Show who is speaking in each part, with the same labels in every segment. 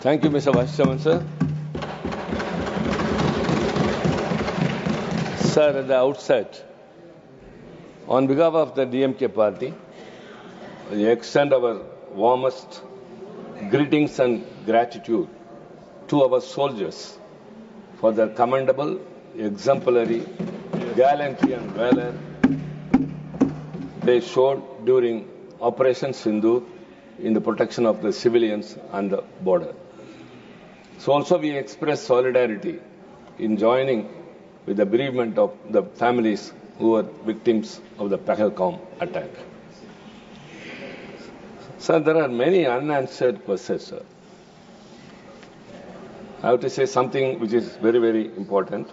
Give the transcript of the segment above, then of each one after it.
Speaker 1: Thank you, Mr. Vice Chairman, sir. Sir, at the outset, on behalf of the DMK party, we extend our warmest greetings and gratitude to our soldiers for their commendable, exemplary gallantry and valor they showed during Operation Sindoor in the protection of the civilians and the border. So also we express solidarity in joining with the bereavement of the families who were victims of the Pahalgam attack. Sir, there are many unanswered questions, sir. I have to say something which is very, very important.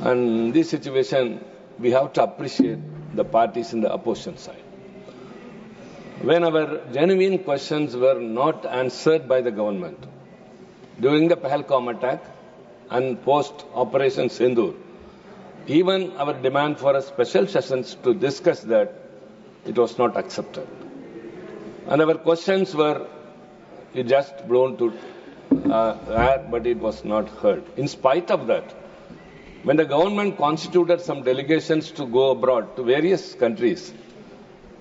Speaker 1: And in this situation, we have to appreciate the parties in the opposition side. When our genuine questions were not answered by the government during the Pahalgam attack and post-Operation Sindoor, even our demand for a special sessions to discuss that, it was not accepted. And our questions were just blown to air, but it was not heard. In spite of that, when the government constituted some delegations to go abroad to various countries,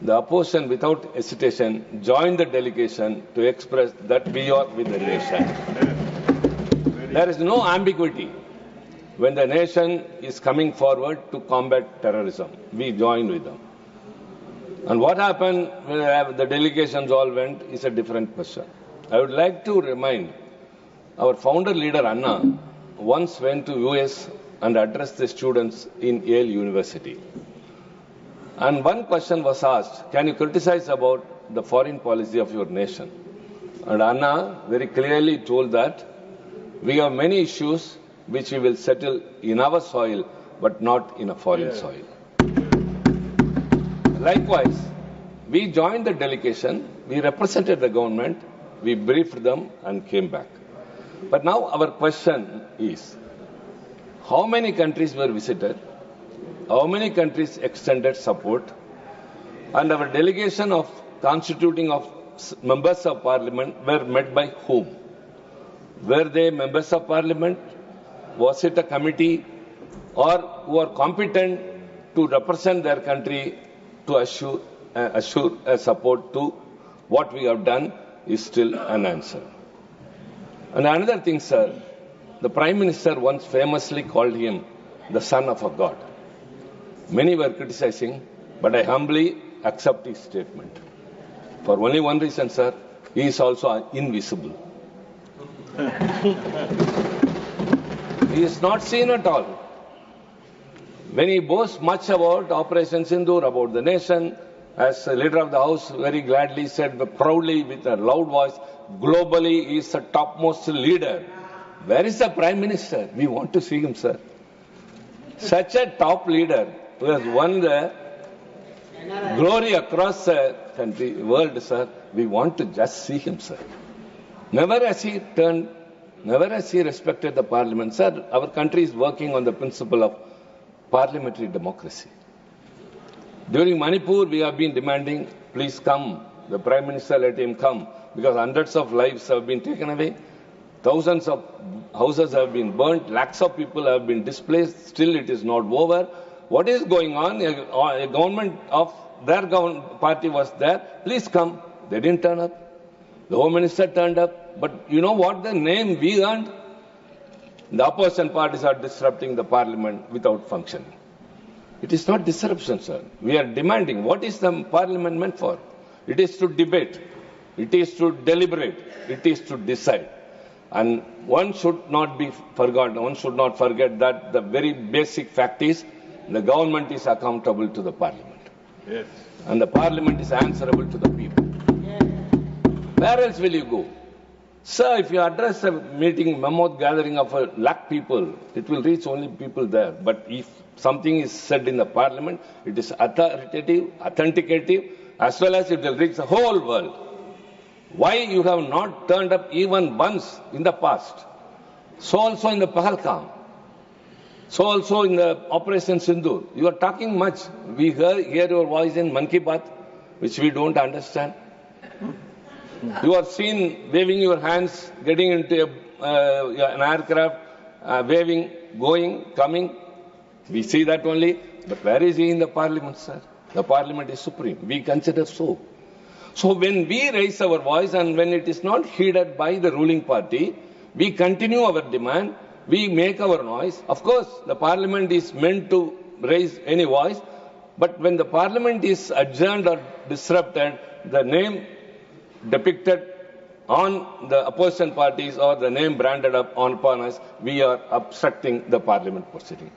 Speaker 1: the opposition, without hesitation, joined the delegation to express that we are with the nation. There is no ambiguity. When the nation is coming forward to combat terrorism, we join with them. And what happened when the delegations all went is a different question. I would like to remind our founder leader Anna once went to US and addressed the students in Yale University. And one question was asked, can you criticize about the foreign policy of your nation? And Anna very clearly told that we have many issues which we will settle in our soil, but not in a foreign soil. Likewise, we joined the delegation, we represented the government, we briefed them and came back. But now our question is, how many countries were visited? How many countries extended support? And our delegation of constituting of members of parliament were met by whom? Were they members of parliament? Was it a committee? Or who are competent to represent their country to assure a support to what we have done is still unanswered. And another thing, sir, the Prime Minister once famously called him the son of a god. Many were criticizing, but I humbly accept his statement. For only one reason, sir, he is also invisible. He is not seen at all. When he boasts much about Operation Sindoor, about the nation, as the leader of the House very gladly said proudly with a loud voice, globally he is the topmost leader. Where is the Prime Minister? We want to see him, sir. Such a top leader who has won the glory across the country, world, sir. We want to just see him, sir. Never has he respected the parliament. Sir, our country is working on the principle of parliamentary democracy. During Manipur, we have been demanding, please come. The Prime Minister, let him come. Because hundreds of lives have been taken away. Thousands of houses have been burnt. Lakhs of people have been displaced. Still, it is not over. What is going on? A government of their party was there. Please come. They didn't turn up. The Home Minister turned up. But you know what the name we earned? The opposition parties are disrupting the parliament without functioning. It is not disruption, sir. We are demanding. What is the parliament meant for? It is to debate. It is to deliberate. It is to decide. And one should not be forgotten. One should not forget that the very basic fact is the government is accountable to the parliament. Yes. And the parliament is answerable to the people. Yes. Where else will you go? Sir, if you address a meeting, mammoth gathering of 100,000 people, it will reach only people there. But if something is said in the parliament, it is authoritative, authenticative, as well as it will reach the whole world. Why you have not turned up even once in the past? So also in the Pahalgam. So also in the Operation Sindoor. You are talking much. We hear your voice in Mann Ki Baat, which we don't understand. You are seen waving your hands, getting into an aircraft, waving, going, coming. We see that only. But where is he in the parliament, sir? The parliament is supreme. We consider so. So when we raise our voice and when it is not heeded by the ruling party, we continue our demand, we make our noise. Of course, the parliament is meant to raise any voice, but when the parliament is adjourned or disrupted, the name depicted on the opposition parties or the name branded upon us, we are obstructing the parliament proceeding.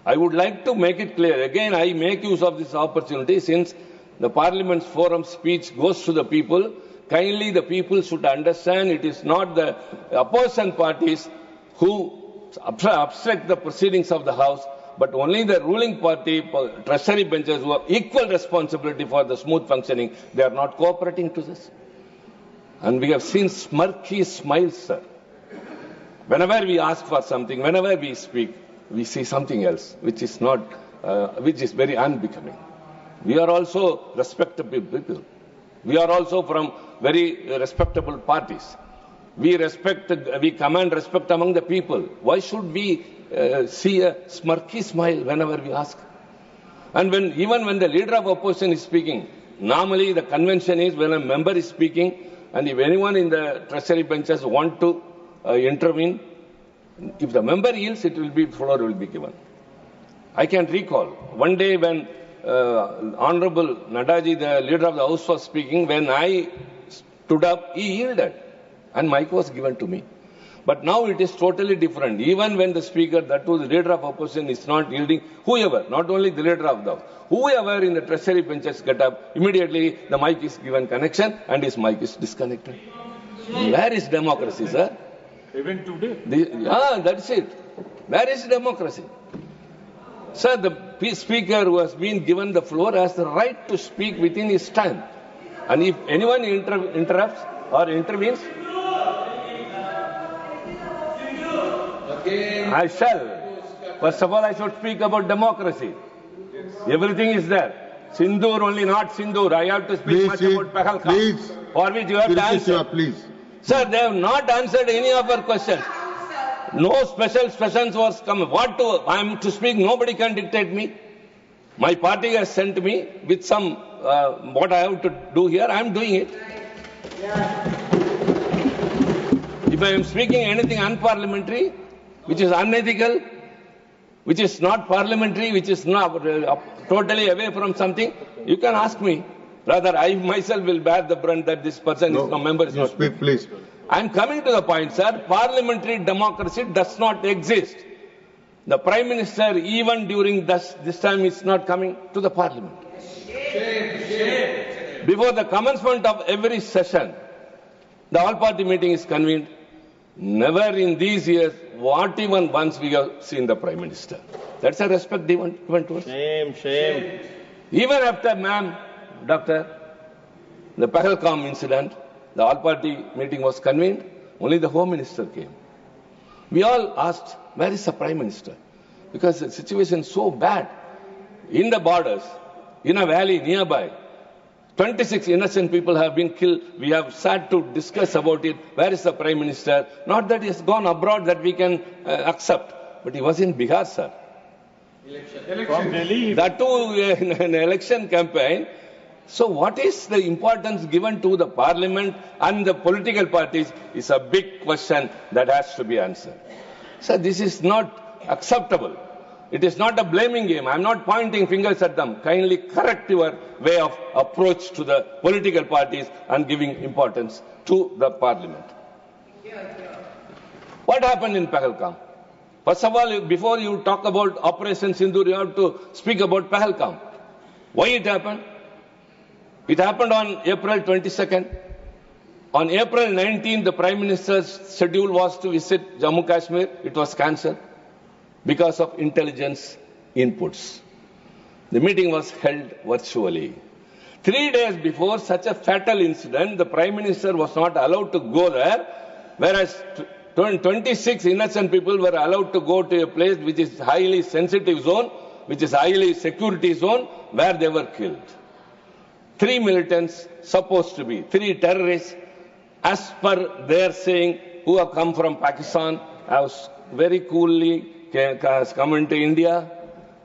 Speaker 1: I would like to make it clear. Again, I make use of this opportunity since the Parliament's forum speech goes to the people. Kindly, the people should understand it is not the opposition parties who obstruct the proceedings of the House, but only the ruling party, treasury benches who have equal responsibility for the smooth functioning. They are not cooperating to this. And we have seen smirky smiles, sir. Whenever we ask for something, whenever we speak, we see something else, which is not, which is very unbecoming. We are also respectable people. We are also from very respectable parties. We command respect among the people. Why should we see a smirky smile whenever we ask? And even when the leader of opposition is speaking, normally the convention is when a member is speaking, and if anyone in the treasury benches want to intervene, if the member yields, floor will be given. I can recall one day when Honorable Nadaji, the leader of the House, was speaking. When I stood up, he yielded, and mic was given to me. But now it is totally different. Even when the speaker, that was the leader of opposition, is not yielding, whoever, not only the leader of the House, whoever in the treasury benches get up, immediately the mic is given connection and his mic is disconnected. Where is democracy, sir?
Speaker 2: Even today?
Speaker 1: That's it. Where is democracy? Sir, the speaker who has been given the floor has the right to speak within his time. And if anyone interrupts or intervenes, I shall. First of all, I should speak about democracy. Everything is there. Sindoor only, not Sindoor. I have to speak much about Pahalgam.
Speaker 3: Please.
Speaker 1: For which you have to answer.
Speaker 3: Please.
Speaker 1: Sir, they have not answered any of our questions. No special sessions was coming. I am to speak, nobody can dictate me. My party has sent me with some, what I have to do here, I am doing it. If I am speaking anything unparliamentary, which is unethical, which is not parliamentary, which is not totally away from something, you can ask me. Rather, I myself will bear the brunt that this person is no member. Is not
Speaker 3: speak, please.
Speaker 1: I am coming to the point, sir. Parliamentary democracy does not exist. The Prime Minister, even during this time, is not coming to the Parliament. Before the commencement of every session, the all-party meeting is convened. Never in these years, not even once we have seen the Prime Minister. That's a respect given to us.
Speaker 2: Shame.
Speaker 1: Even after, ma'am, Doctor, the Pahalgam incident, the all-party meeting was convened, only the Home Minister came. We all asked, where is the Prime Minister? Because the situation is so bad. In the borders, in a valley nearby, 26 innocent people have been killed. We have sat to discuss about it. Where is the Prime Minister? Not that he has gone abroad that we can accept, but he was in Bihar, sir.
Speaker 2: Election. From Delhi.
Speaker 1: That too in an election campaign. So what is the importance given to the Parliament and the political parties is a big question that has to be answered. So this is not acceptable. It is not a blaming game. I am not pointing fingers at them. Kindly correct your way of approach to the political parties and giving importance to the Parliament. What happened in Pahalgam? First of all, before you talk about Operation Sindoor, you have to speak about Pahalgam. Why it happened? It happened on April 22nd. On April 19th, the Prime Minister's schedule was to visit Jammu Kashmir. It was cancelled because of intelligence inputs. The meeting was held virtually. 3 days before such a fatal incident, the Prime Minister was not allowed to go there, whereas 26 innocent people were allowed to go to a place which is highly sensitive zone, which is highly security zone, where they were killed. 3 militants, supposed to be 3 terrorists, as per their saying, who have come from Pakistan, have very coolly come into India.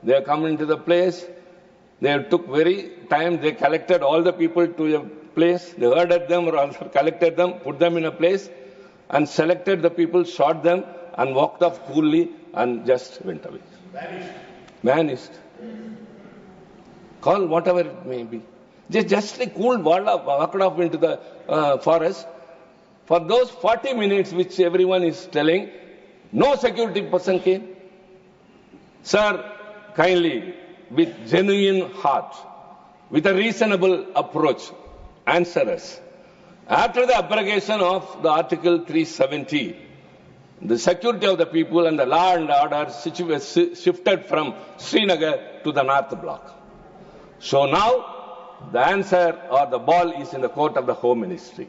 Speaker 1: They have come into the place. They took very time. They collected all the people to a place. They herded them or also collected them, put them in a place, and selected the people, shot them, and walked off coolly and just went away. Vanished. Call whatever it may be. They justly cooled, walked off into the forest. For those 40 minutes which everyone is telling, no security person came. Sir, kindly, with genuine heart, with a reasonable approach, answer us. After the abrogation of the Article 370, the security of the people and the law and order shifted from Srinagar to the North Block. So now, the answer or the ball is in the court of the Home Ministry.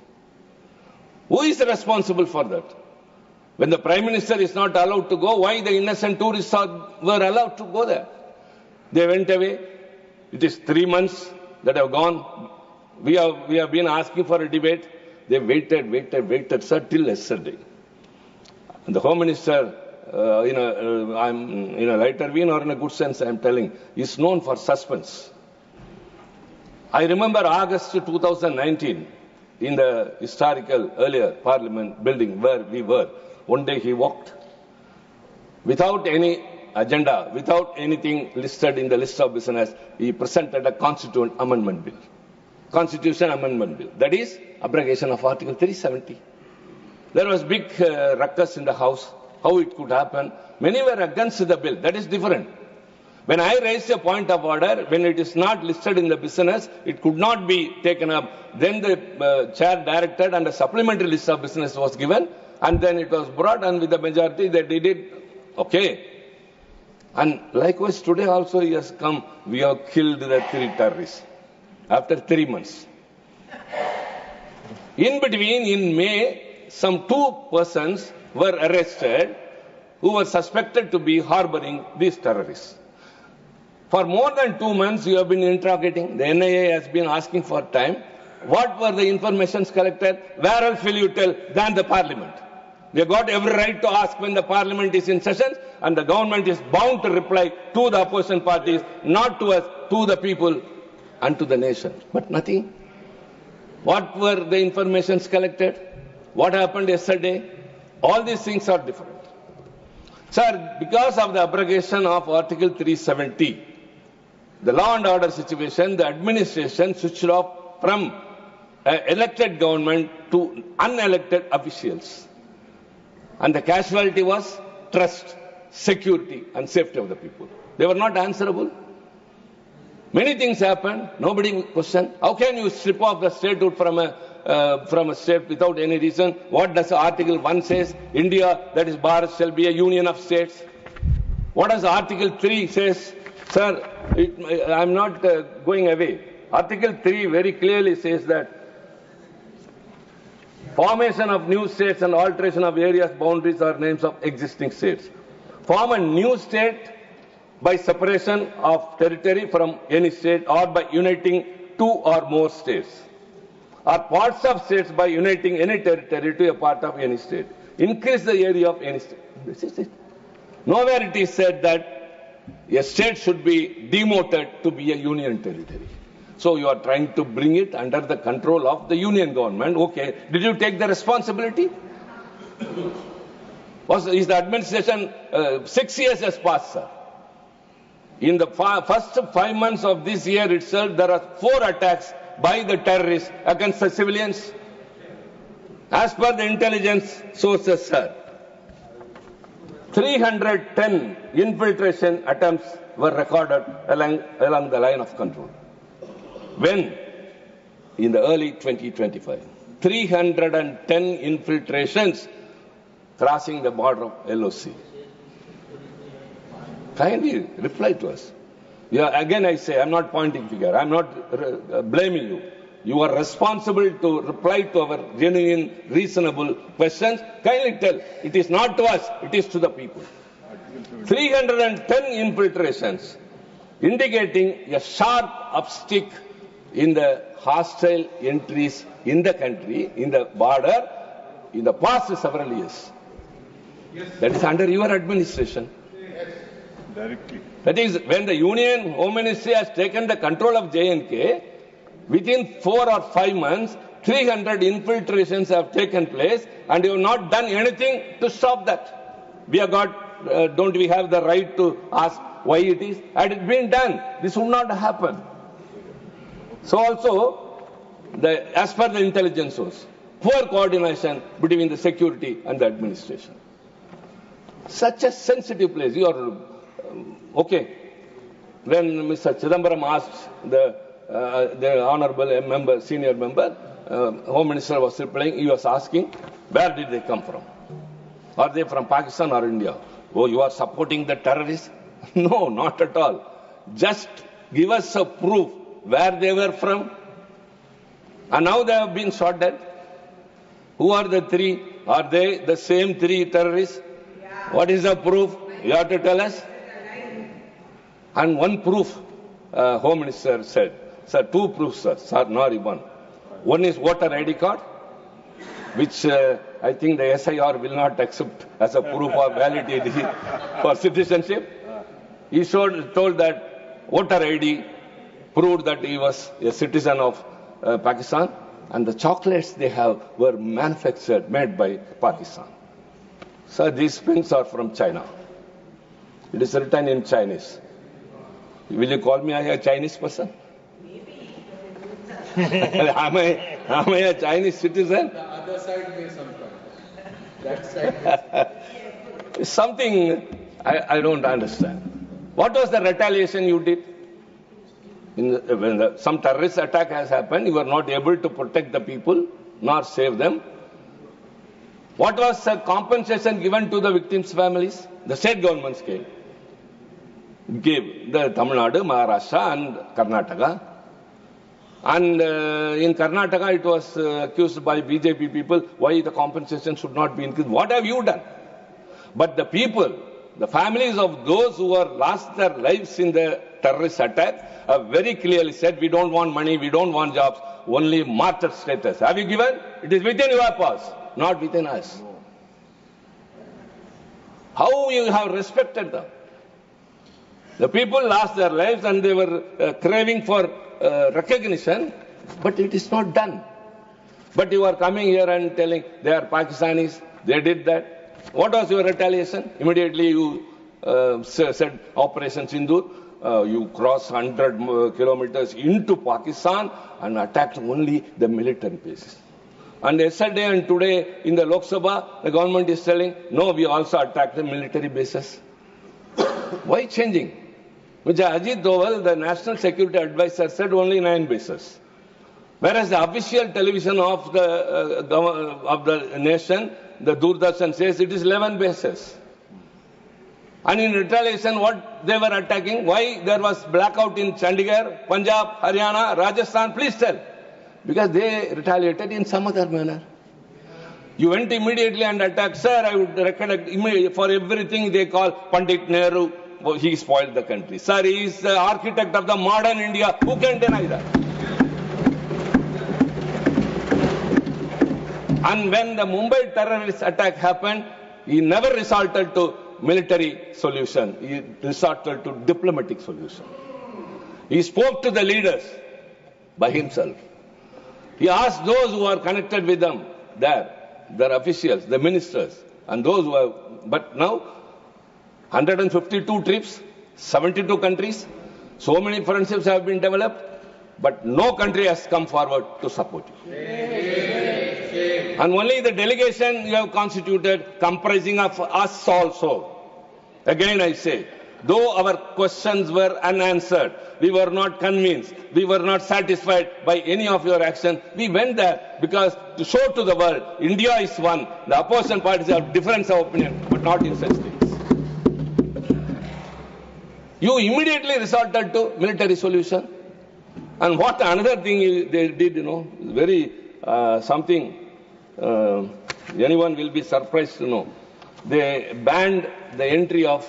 Speaker 1: Who is responsible for that? When the Prime Minister is not allowed to go, why the innocent tourists were allowed to go there? They went away. It is 3 months that have gone. We have been asking for a debate. They waited, sir, till yesterday. And the Home Minister, I'm in a lighter vein or in a good sense, I'm telling, is known for suspense. I remember August 2019, in the historical earlier Parliament building where we were. One day he walked without any agenda, without anything listed in the list of business. He presented a Constitution Amendment Bill. That is abrogation of Article 370. There was big ruckus in the House, how it could happen. Many were against the bill. That is different. When I raised a point of order, when it is not listed in the business, it could not be taken up. Then the chair directed and a supplementary list of business was given, and then it was brought, and with the majority they did it. Okay. And likewise today also he has come. We have killed the 3 terrorists after 3 months. In between, in May, some 2 persons were arrested who were suspected to be harboring these terrorists. For more than 2 months, you have been interrogating. The NIA has been asking for time. What were the informations collected? Where else will you tell than the Parliament? They got every right to ask when the Parliament is in session, and the government is bound to reply to the opposition parties, not to us, to the people and to the nation. But nothing. What were the informations collected? What happened yesterday? All these things are different. Sir, because of the abrogation of Article 370, the law and order situation, the administration switched off from elected government to unelected officials. And the casualty was trust, security and safety of the people. They were not answerable. Many things happened. Nobody questioned. How can you strip off the statehood from a state without any reason? What does Article 1 says? India, that is Bharat, shall be a union of states. What does Article 3 says? Sir, I'm not going away. Article 3 very clearly says that formation of new states and alteration of areas, boundaries or names of existing states. Form a new state by separation of territory from any state or by uniting 2 or more states, or parts of states by uniting any territory to a part of any state. Increase the area of any state. This is it. Nowhere it is said that a state should be demoted to be a union territory. So you are trying to bring it under the control of the union government. Okay. Did you take the responsibility? Is the administration 6 years has passed, sir? In the first 5 months of this year itself, there are 4 attacks by the terrorists against the civilians. As per the intelligence sources, sir, 310 infiltration attempts were recorded along the line of control. When? In the early 2025. 310 infiltrations crossing the border of LOC. Kindly reply to us. Again I say, I'm not pointing finger. I'm not blaming you. You are responsible to reply to our genuine, reasonable questions. Kindly tell. It is not to us, it is to the people. 310 infiltrations, indicating a sharp upstick in the hostile entries in the country, in the border, in the past several years. That is under your administration.
Speaker 2: Directly.
Speaker 1: That is, when the Union Home Ministry has taken the control of J&K, within 4 or 5 months, 300 infiltrations have taken place, and you have not done anything to stop that. We have got, don't we have the right to ask why it is? Had it been done, this would not happen. So also, as per the intelligence source, poor coordination between the security and the administration. Such a sensitive place. You are okay. When Mr. Chidambaram asked the honorable member, senior member, Home Minister was replying, he was asking, where did they come from? Are they from Pakistan or India? Oh, you are supporting the terrorists? No, not at all. Just give us a proof where they were from. And now they have been shot dead. Who are the three? Are they the same three terrorists? What is the proof? You have to tell us. And one proof, Home Minister said, sir, two proofs, sir, not one. One is voter ID card, which I think the SIR will not accept as a proof of validity for citizenship. He told that voter ID proved that he was a citizen of Pakistan, and the chocolates they have were made by Pakistan. So these pins are from China. It is written in Chinese. Will you call me a Chinese person? am I a Chinese citizen?
Speaker 3: The other side may sometimes. That side may.
Speaker 1: Something I don't understand. What was the retaliation you did? When some terrorist attack has happened, you were not able to protect the people, nor save them. What was the compensation given to the victims' families? The state governments gave the Tamil Nadu, Maharashtra and Karnataka. And in Karnataka, it was accused by BJP people why the compensation should not be increased. What have you done? But the people, the families of those who have lost their lives in the terrorist attack have very clearly said, we don't want money, we don't want jobs, only martyr status. Have you given? It is within your purse, not within us. How you have respected them? The people lost their lives and they were craving for recognition, but it is not done. But you are coming here and telling they are Pakistanis, they did that. What was your retaliation? Immediately you said Operation Sindoor. You crossed 100 kilometers into Pakistan and attacked only the military bases. And yesterday and today in the Lok Sabha, the government is telling, no, we also attacked the military bases. Why changing? Mr. Ajit Doval, the National Security Advisor, said only 9 bases. Whereas the official television of the nation, the Doordarshan, says it is 11 bases. And in retaliation, what they were attacking? Why there was blackout in Chandigarh, Punjab, Haryana, Rajasthan? Please tell. Because they retaliated in some other manner. You went immediately and attacked. Sir, I would recollect, for everything they call Pandit Nehru, he spoiled the country. Sir, he is the architect of the modern India. Who can deny that? And when the Mumbai terrorist attack happened, he never resorted to military solution. He resorted to diplomatic solution. He spoke to the leaders by himself. He asked those who are connected with them their officials, the ministers, and those who have, but now 152 trips, 72 countries, so many friendships have been developed, but no country has come forward to support you. And only the delegation you have constituted comprising of us also. Again I say, though our questions were unanswered, we were not convinced, we were not satisfied by any of your action, we went there because to show to the world, India is one, the opposition parties have difference of opinion, but not in such things. You immediately resorted to military solution. And what another thing they did, very something anyone will be surprised to know. They banned the entry of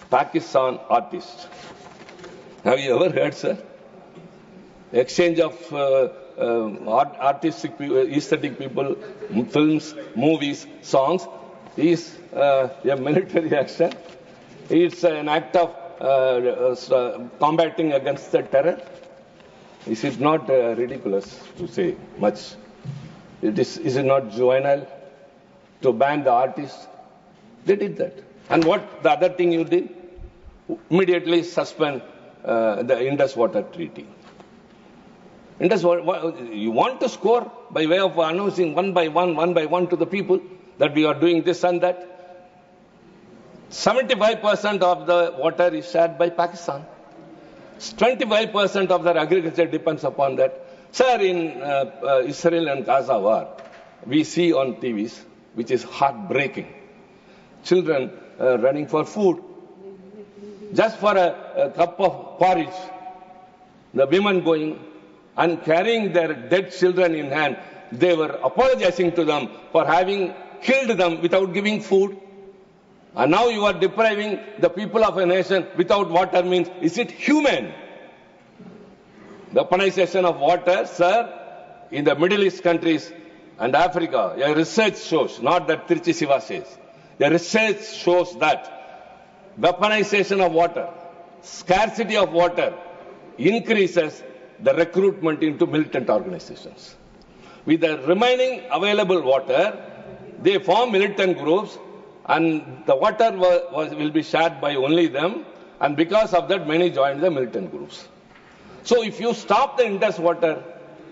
Speaker 1: Pakistan artists. Have you ever heard, sir? exchange of artistic, aesthetic people, films, movies, songs, is a military action. It's an act of combating against the terror. Is it not ridiculous to say much? Is it not juvenile to ban the artists? They did that. And what the other thing you did? Immediately suspend the Indus Water Treaty. Indus Water, you want to score by way of announcing one by one to the people that we are doing this and that. 75% of the water is shared by Pakistan. 25% of their agriculture depends upon that. Sir, in Israel and Gaza war, we see on TVs, which is heartbreaking, children running for food. Just for a cup of porridge, the women going and carrying their dead children in hand, they were apologizing to them for having killed them without giving food. And now you are depriving the people of a nation without water means, is it human? The weaponization of water, sir, in the Middle East countries and Africa, a research shows, not that Trichy Siva says, the research shows that weaponization of water, scarcity of water increases the recruitment into militant organizations. With the remaining available water, they form militant groups and the water will be shared by only them, and because of that many joined the militant groups. So if you stop the Indus water,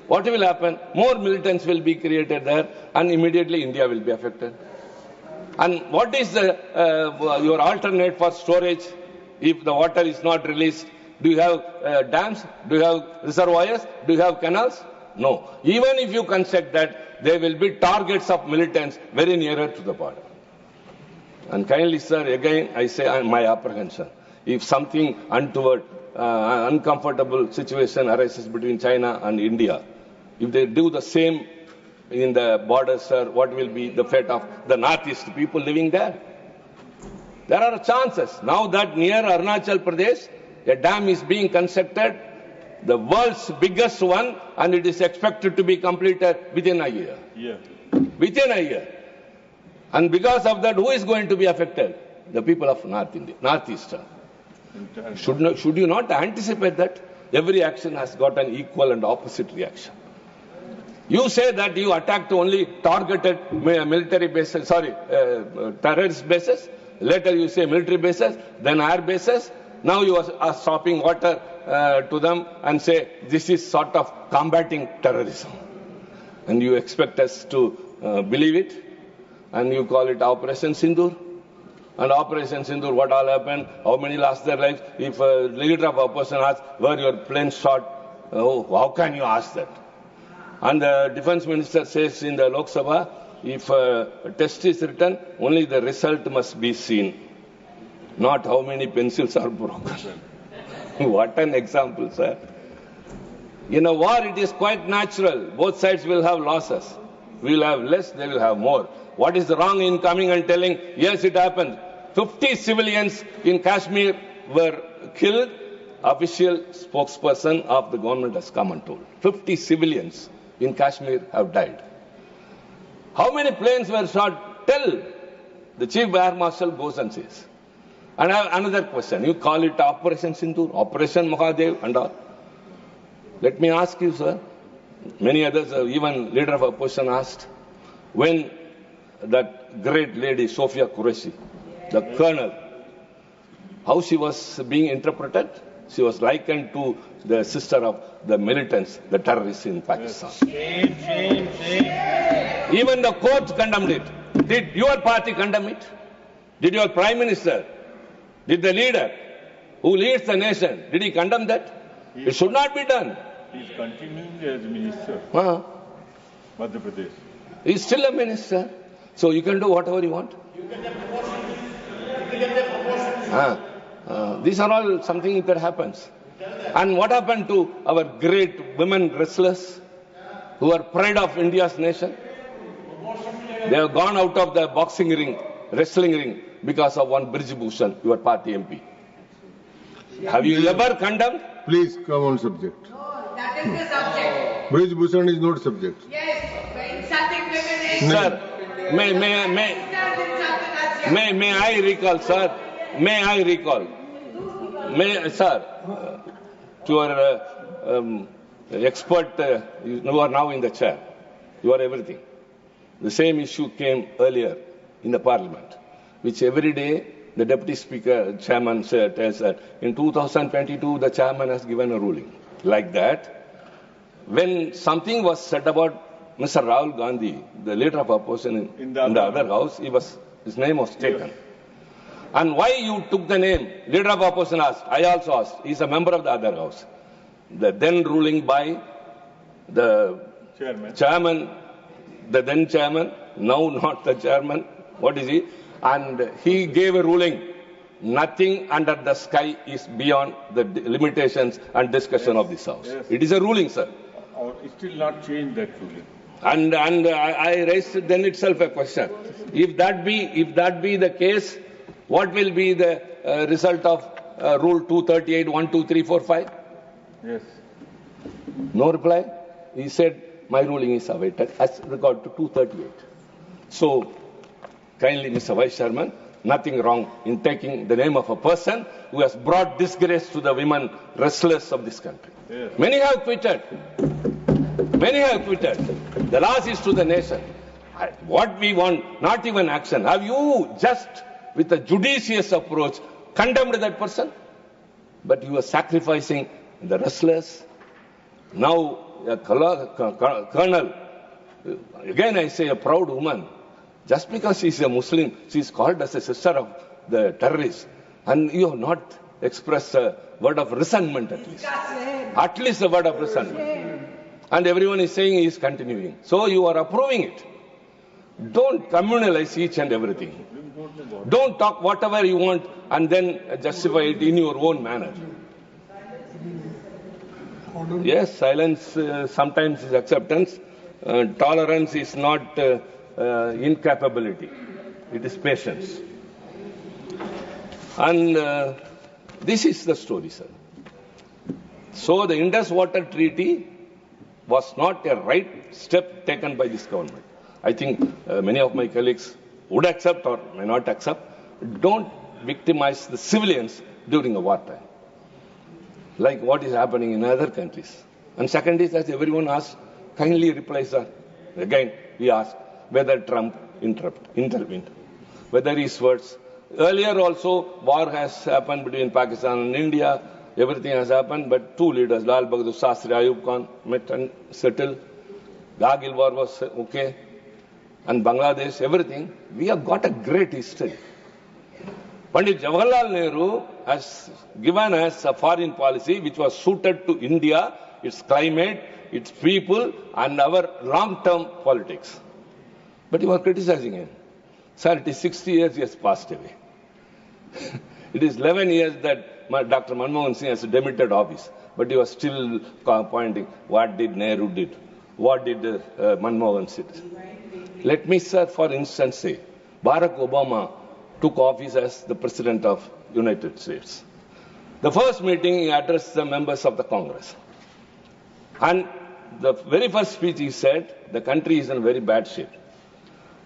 Speaker 1: what will happen? More militants will be created there and immediately India will be affected. And what is your alternate for storage if the water is not released? Do you have dams? Do you have reservoirs? Do you have canals? No. Even if you construct that, there will be targets of militants very nearer to the border. And kindly, sir, again, I say my apprehension. If something untoward, uncomfortable situation arises between China and India, if they do the same in the borders, sir, what will be the fate of the northeast people living there? There are chances. Now that near Arunachal Pradesh, a dam is being constructed, the world's biggest one, and it is expected to be completed within a year.
Speaker 2: Yeah.
Speaker 1: Within a year. And because of that, who is going to be affected? The people of North India, Northeastern. Should you not anticipate that? Every action has got an equal and opposite reaction. You say that you attacked only targeted military bases, terrorist bases. Later you say military bases, then air bases. Now you are stopping water to them and say this is sort of combating terrorism. And you expect us to believe it? And you call it Operation Sindoor? And Operation Sindoor, what all happened? How many lost their lives? If a leader of opposition asks, were your planes shot? Oh, how can you ask that? And the defense minister says in the Lok Sabha, if a test is written, only the result must be seen, not how many pencils are broken. What an example, sir. In a war, it is quite natural. Both sides will have losses. We will have less, they will have more. What is wrong in coming and telling, yes, it happened. 50 civilians in Kashmir were killed. Official spokesperson of the government has come and told. 50 civilians in Kashmir have died. How many planes were shot? Tell. The Chief Air Marshal goes and says. And I have another question. You call it Operation Sindoor, Operation Mahadev and all. Let me ask you, sir. Many others, even leader of opposition asked, when that great lady, Sophia Qureshi, the colonel, how she was being interpreted? She was likened to the sister of the militants, the terrorists in Pakistan.
Speaker 2: Shame.
Speaker 1: Even the court condemned it. Did your party condemn it? Did your prime minister? Did the leader who leads the nation, did he condemn that? It should not be done.
Speaker 2: He is continuing as minister, Madhya Pradesh.
Speaker 1: He is still a minister. So you can do whatever you want. These are all something that happens. And what happened to our great women wrestlers who are pride of India's nation? They have gone out of the boxing ring, wrestling ring, because of one Brij Bhushan, your party MP. Have you ever condemned?
Speaker 4: Please come on subject. is the subject.
Speaker 5: Brij Bhushan is not subject.
Speaker 4: Yes, insulting women is.
Speaker 1: Sir, may I recall, sir? May I recall? Sir, to our expert, you are now in the chair. You are everything. The same issue came earlier in the parliament, which every day the deputy speaker, chairman tells that in 2022 the chairman has given a ruling. Like that, when something was said about Mr. Rahul Gandhi, the leader of opposition in the other house, his name was taken. Yes. And why you took the name? Leader of opposition asked. I also asked. He is a member of the other house. The then ruling by the chairman, the then chairman, now not the chairman. What is he? And he gave a ruling. Nothing under the sky is beyond the limitations and discussion of this house. Yes. It is a ruling, sir.
Speaker 2: It still not changed that ruling.
Speaker 1: And I raised then itself a question. If that be the case, what will be the result of Rule 238, 1, 2, 3, 4, 5?
Speaker 2: Yes.
Speaker 1: No reply. He said, my ruling is awaited as regard to 238. So, kindly, Mr. Vice Chairman, nothing wrong in taking the name of a person who has brought disgrace to the women wrestlers of this country. Yes. Many have quitted. Many have quitted. The loss is to the nation. What we want, not even action. Have you just, with a judicious approach, condemned that person? But you are sacrificing the wrestlers. Now, a colonel, again I say a proud woman, just because she is a Muslim, she is called as a sister of the terrorists. And you have not expressed a word of resentment at least. At least a word of resentment. And everyone is saying he is continuing. So you are approving it. Don't communalize each and everything. Don't talk whatever you want and then justify it in your own manner. Yes, silence sometimes is acceptance. Tolerance is not incapability. It is patience. And this is the story, sir. So the Indus Water Treaty was not a right step taken by this government. I think many of my colleagues would accept or may not accept. Don't victimize the civilians during a wartime, like what is happening in other countries. And second is, as everyone asks, kindly reply, sir. Again, we ask whether Trump intervened, whether his words. Earlier also, war has happened between Pakistan and India. Everything has happened, but two leaders, Lal Bahadur Shastri, Ayub Khan, met and settled. Kargil war was okay. And Bangladesh, everything. We have got a great history. Pandit Jawaharlal Nehru has given us a foreign policy which was suited to India, its climate, its people, and our long-term politics. But you are criticizing him. Sir, it is 60 years he has passed away. It is 11 years that Dr. Manmohan Singh has demitted office, but he was still pointing, what did Nehru did? What did Manmohan Singh? Let me, sir, for instance say, Barack Obama took office as the President of United States. The first meeting he addressed the members of the Congress. And the very first speech he said, the country is in very bad shape.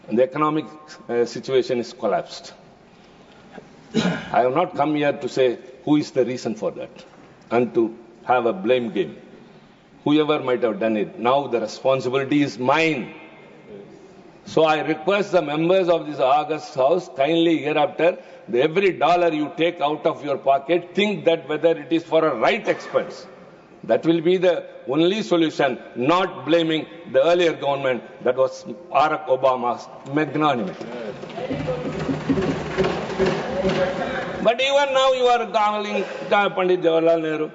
Speaker 1: And the economic situation is collapsed. I have not come here to say who is the reason for that and to have a blame game. Whoever might have done it, now the responsibility is mine. So I request the members of this August House, kindly hereafter, every dollar you take out of your pocket, think that whether it is for a right expense. That will be the only solution, not blaming the earlier government that was Barack Obama's magnanimity. But even now you are calling Pandit Jawaharlal Nehru,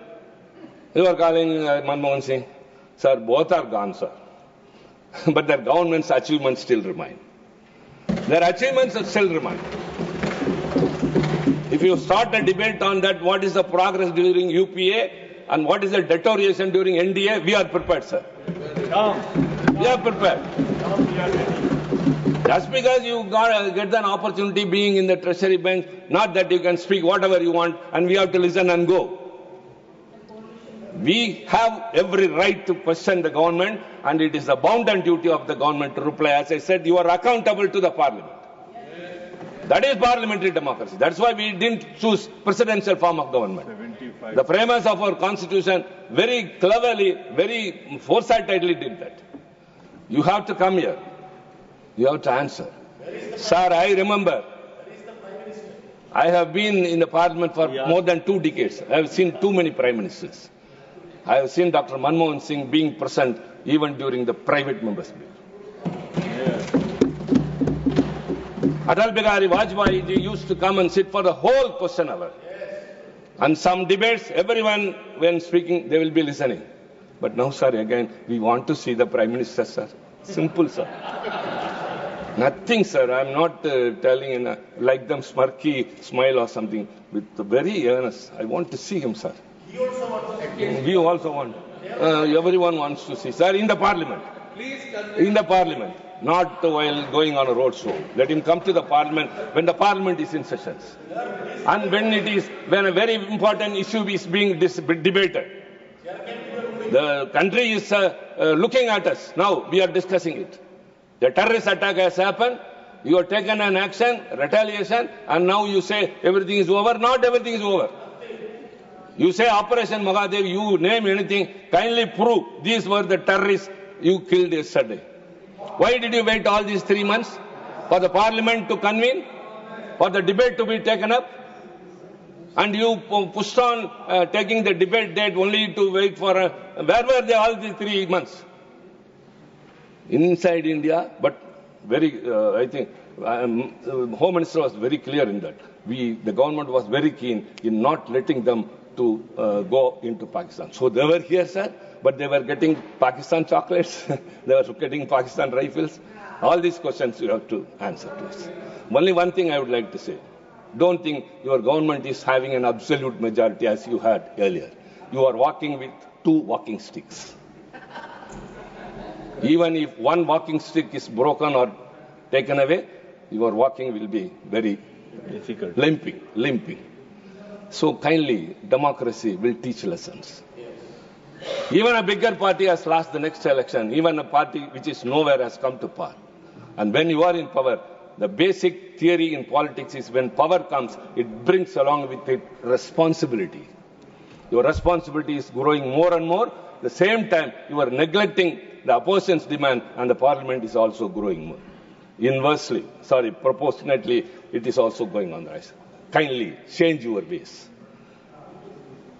Speaker 1: you are calling Manmohan Singh. Sir, both are gone, sir. But their government's achievements still remain. Their achievements still remain. If you start a debate on that, what is the progress during UPA and what is the deterioration during NDA, we are prepared, sir. We are prepared. Just because you get an opportunity being in the treasury bench, not that you can speak whatever you want and we have to listen and go. We have every right to question the government, and it is the bounden duty of the government to reply. As I said, you are accountable to the parliament. That is parliamentary democracy. That's why we didn't choose presidential form of government.
Speaker 2: 75.
Speaker 1: The framers of our constitution very cleverly, very foresightedly did that. You have to come here. You have to answer. Sir, I remember, I have been in the parliament for more than 2 decades. I have seen too many prime ministers. I have seen Dr. Manmohan Singh being present even during the private members' meeting. Atal Bihari Vajpayee ji used to come and sit for the whole question hour. And some debates, everyone, when speaking, they will be listening. But now, sir, again, we want to see the Prime Minister, sir. Simple, sir. Nothing, sir. I'm not telling in a, like them smirky smile or something. With very earnest, I want to see him, sir. We also want. Everyone wants to see, sir, in the parliament. In the parliament, not while going on a road show. Let him come to the parliament when the parliament is in sessions. And when a very important issue is being debated. The country is looking at us. Now we are discussing it. The terrorist attack has happened. You have taken an action, retaliation, and now you say everything is over. Not everything is over. You say Operation Mahadev, you name anything, kindly prove these were the terrorists you killed yesterday. Why did you wait all these 3 months? For the parliament to convene? For the debate to be taken up? And you pushed on taking the debate date only to wait for where were they all these 3 months? Inside India, but very, I think, Home Minister was very clear in that. The government was very keen in not letting them to go into Pakistan. So they were here, sir, but they were getting Pakistan chocolates, they were getting Pakistan rifles. All these questions you have to answer to us. Only one thing I would like to say. Don't think your government is having an absolute majority as you had earlier. You are walking with 2 walking sticks. Even if one walking stick is broken or taken away, your walking will be very
Speaker 2: difficult.
Speaker 1: Limping. So kindly, democracy will teach lessons. Even a bigger party has lost the next election. Even a party which is nowhere has come to power. And when you are in power, the basic theory in politics is when power comes, it brings along with it responsibility. Your responsibility is growing more and more. At the same time, you are neglecting the opposition's demand, and the parliament is also growing more. Proportionately, it is also going on the rise. Kindly change your ways.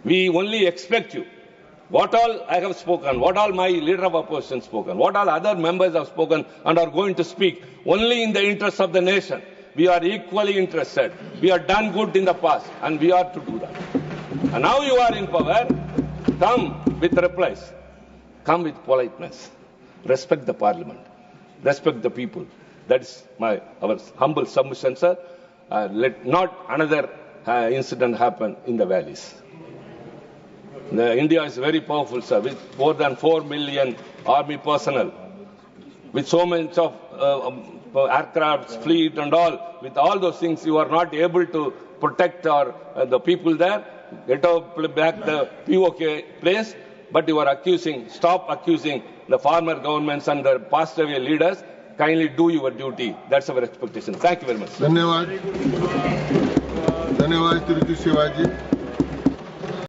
Speaker 1: We only expect you. What all I have spoken, what all my leader of opposition spoken, what all other members have spoken and are going to speak, only in the interest of the nation. We are equally interested. We have done good in the past, and we are to do that. And now you are in power, come with replies. Come with politeness. Respect the parliament. Respect the people. That is our humble submission, sir. Let not another incident happen in the valleys. India is very powerful, sir, with more than 4 million army personnel, with so much of aircraft, fleet and all. With all those things, you are not able to protect the people there, get back the POK place, but you are stop accusing the former governments and the past away leaders. Kindly do your duty. That's our expectation. Thank you very much.
Speaker 3: धन्यवाद. धन्यवाद श्री शिवाजी.